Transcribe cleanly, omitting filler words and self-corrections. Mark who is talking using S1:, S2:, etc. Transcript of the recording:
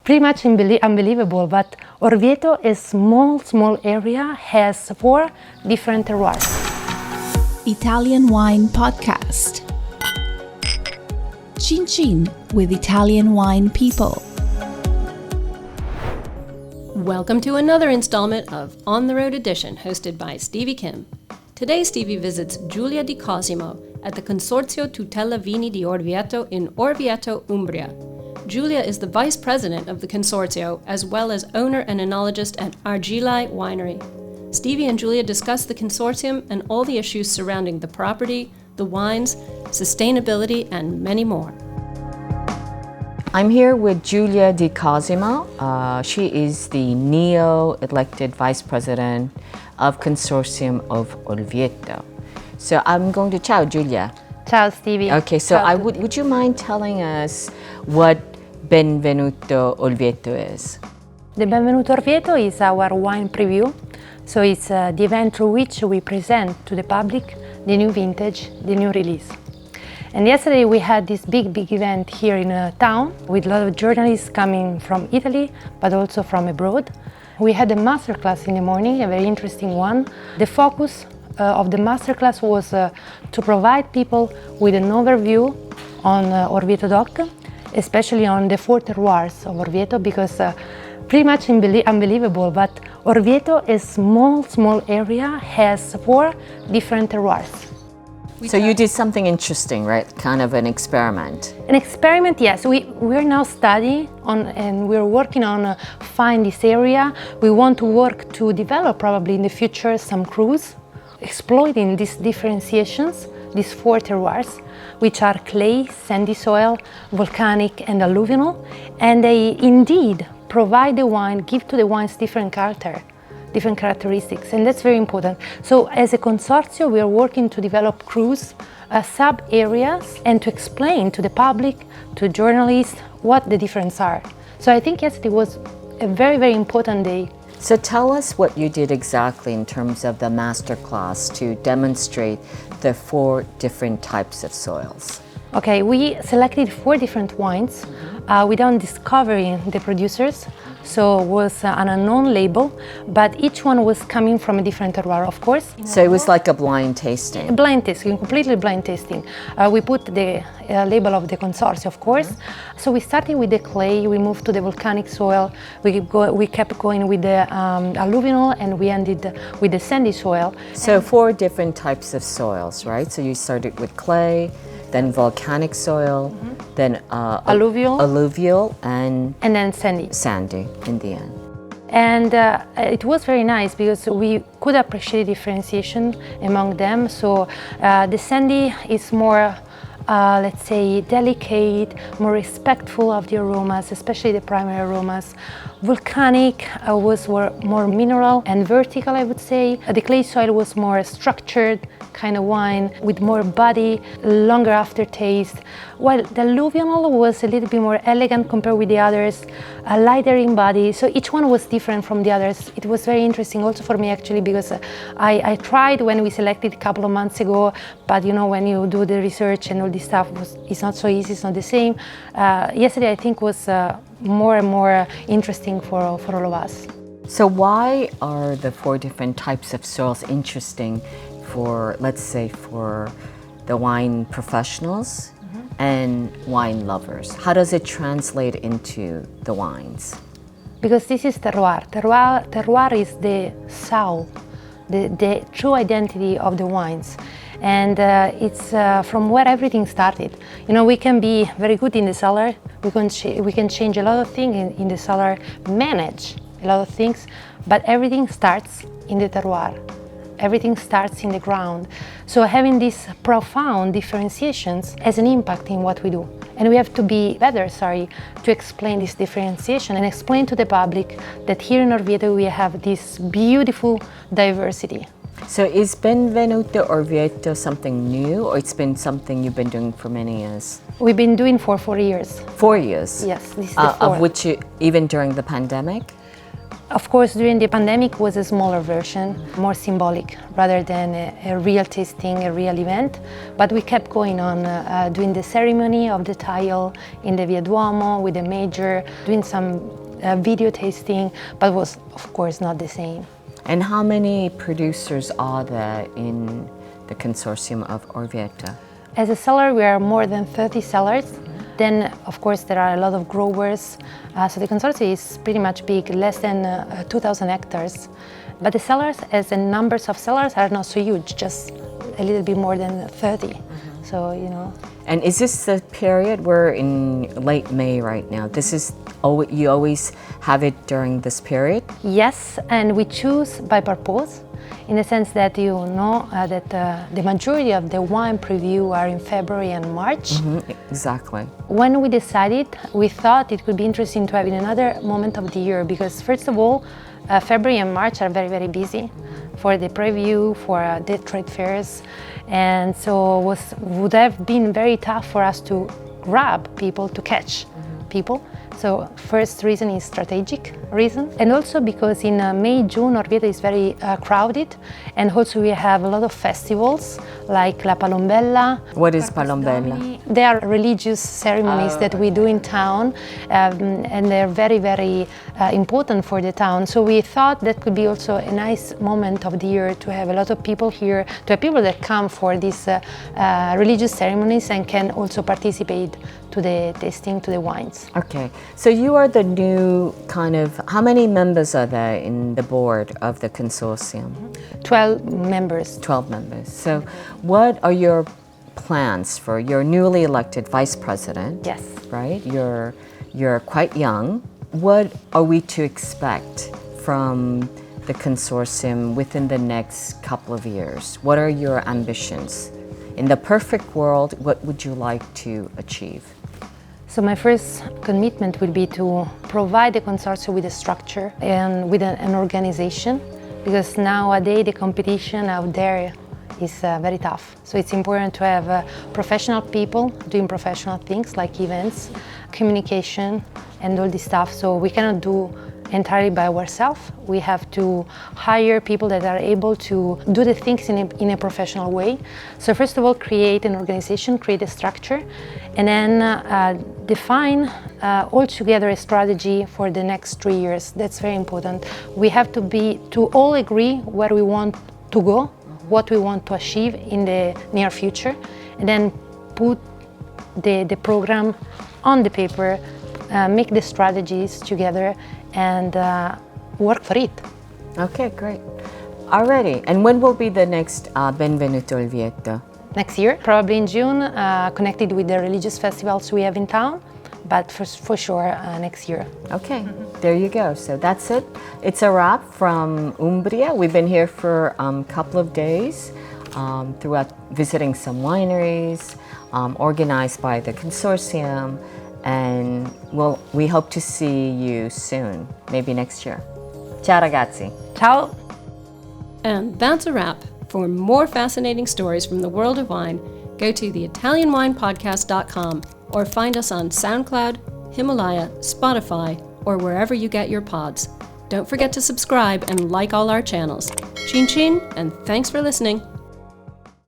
S1: pretty much unbelievable, but Orvieto, a small area, has 4 different terroirs.
S2: Italian Wine Podcast. Chin Chin with Italian wine people.
S3: Welcome to another installment of On the Road Edition, hosted by Stevie Kim. Today, Stevie visits Giulia di Cosimo at the Consorzio Tutela Vini di Orvieto in Orvieto, Umbria. Giulia is the vice president of the consortio, as well as owner and enologist at Argillae Winery. Stevie and Giulia discuss the consortium and all the issues surrounding the property, the wines, sustainability, and many more.
S4: I'm here with Giulia di Cosimo. She is the neo-elected vice president of Consortium of Orvieto. So I'm going to ciao, Giulia.
S1: Ciao, Stevie.
S4: Okay, so
S1: Ciao.
S4: would you mind telling us what Benvenuto Orvieto is?
S1: The Benvenuto Orvieto is our wine preview. So it's the event through which we present to the public the new vintage, the new release. And yesterday we had this big event here in town with a lot of journalists coming from Italy, but also from abroad. We had a masterclass in the morning, a very interesting one. The focus of the masterclass was to provide people with an overview on Orvieto DOC, especially on the 4 terroirs of Orvieto, because pretty much unbelievable, but Orvieto, a small area, has 4 different terroirs.
S4: So you did something interesting, right? Kind of an experiment.
S1: An experiment, yes. We're now studying on, and we're working on find this area. We want to work to develop probably in the future some cruise, exploiting these differentiations, these 4 terroirs, which are clay, sandy soil, volcanic, and alluvial, and they indeed provide the wine, give to the wines different characteristics, and that's very important. So as a consortium, we are working to develop cruise sub-areas and to explain to the public, to journalists, what the differences are. So I think yesterday was a very important day.
S4: So tell us what you did exactly in terms of the master class to demonstrate the 4 different types of soils.
S1: Okay, we selected 4 different wines without discovering the producers, so it was an unknown label, but each one was coming from a different terroir, of course.
S4: So it was like a blind tasting?
S1: Blind tasting, completely blind tasting. We put the label of the consortium, of course. So we started with the clay, we moved to the volcanic soil, we kept going with the alluvial, and we ended with the sandy soil.
S4: So 4 different types of soils, right? So you started with clay, then volcanic soil, then alluvial, and
S1: then
S4: sandy in the end.
S1: And it was very nice because we could appreciate differentiation among them. So the sandy is more, let's say, delicate, more respectful of the aromas, especially the primary aromas. Volcanic was more mineral and vertical, I would say. The clay soil was more structured kind of wine with more body, longer aftertaste, while the alluvial was a little bit more elegant compared with the others, lighter in body. So each one was different from the others. It was very interesting also for me actually, because I tried when we selected a couple of months ago, but you know, when you do the research and all this stuff, it's not so easy, it's not the same. Yesterday I think was more and more interesting for all of us.
S4: So why are the 4 different types of soils interesting for, let's say, for the wine professionals and wine lovers? How does it translate into the wines?
S1: Because this is terroir. Terroir is the soul, the true identity of the wines. And it's from where everything started. You know, we can be very good in the cellar, we can change a lot of things in the cellar, manage a lot of things, but everything starts in the terroir. Everything starts in the ground. So having these profound differentiations has an impact in what we do. And we have to be better, to explain this differentiation and explain to the public that here in Orvieto we have this beautiful diversity.
S4: So is Benvenuto Orvieto something new, or it's been something you've been doing for many years?
S1: We've been doing for 4 years.
S4: 4 years?
S1: Yes, this is the 4th.
S4: Of which, even during the pandemic?
S1: Of course, during the pandemic was a smaller version, more symbolic, rather than a real tasting, a real event. But we kept going on doing the ceremony of the tile in the Via Duomo with the major, doing some video tasting, but was of course not the same.
S4: And how many producers are there in the consortium of Orvieto?
S1: As a cellar, we are more than 30 cellars. Then, of course, there are a lot of growers. So the consortium is pretty much big, less than 2,000 hectares. But the cellars, as the numbers of cellars, are not so huge, just a little bit more than 30. So, you know.
S4: And is this the period? We're in late May right now. This is, you always have it during this period?
S1: Yes, and we choose by purpose, in the sense that you know that the majority of the wine preview are in February and March.
S4: Exactly.
S1: When we decided, we thought it would be interesting to have in another moment of the year, because first of all, February and March are very, very busy for the preview, for the trade fairs, and so would have been very tough for us to grab people, to catch people. So first reason is strategic reason, and also because in May, June, Orvieto is very crowded, and also we have a lot of festivals like La Palombella.
S4: What is Palombella?
S1: They are religious ceremonies that we do in town, and they're very, very important for the town. So we thought that could be also a nice moment of the year to have a lot of people here, to have people that come for these religious ceremonies and can also participate to the tasting, to the wines.
S4: Okay, so you are the new kind of, how many members are there in the board of the consortium?
S1: 12 members.
S4: 12 members. So what are your plans for your newly elected vice president?
S1: Yes.
S4: Right? You're quite young. What are we to expect from the consortium within the next couple of years? What are your ambitions? In the perfect world, what would you like to achieve?
S1: So my first commitment will be to provide the consortium with a structure and with an organization, because nowadays the competition out there is very tough. So it's important to have professional people doing professional things like events, communication, and all this stuff. So we cannot do entirely by ourselves. We have to hire people that are able to do the things in a professional way. So first of all, create an organization, create a structure, and then define altogether a strategy for the next 3 years. That's very important. We have to all agree where we want to go, what we want to achieve in the near future, and then put the program on the paper, make the strategies together, and work for it.
S4: Okay, great. Alrighty, and when will be the next Benvenuto Orvieto?
S1: Next year, probably in June, connected with the religious festivals we have in town, but for sure next year.
S4: Okay, there you go. So that's it. It's a wrap from Umbria. We've been here for a couple of days throughout visiting some wineries organized by the consortium, and we hope to see you soon, maybe next year. Ciao ragazzi.
S1: Ciao.
S3: And that's a wrap. For more fascinating stories from the world of wine, go to theitalianwinepodcast.com or find us on SoundCloud, Himalaya, Spotify, or wherever you get your pods. Don't forget to subscribe and like all our channels. Chin chin, and thanks for listening.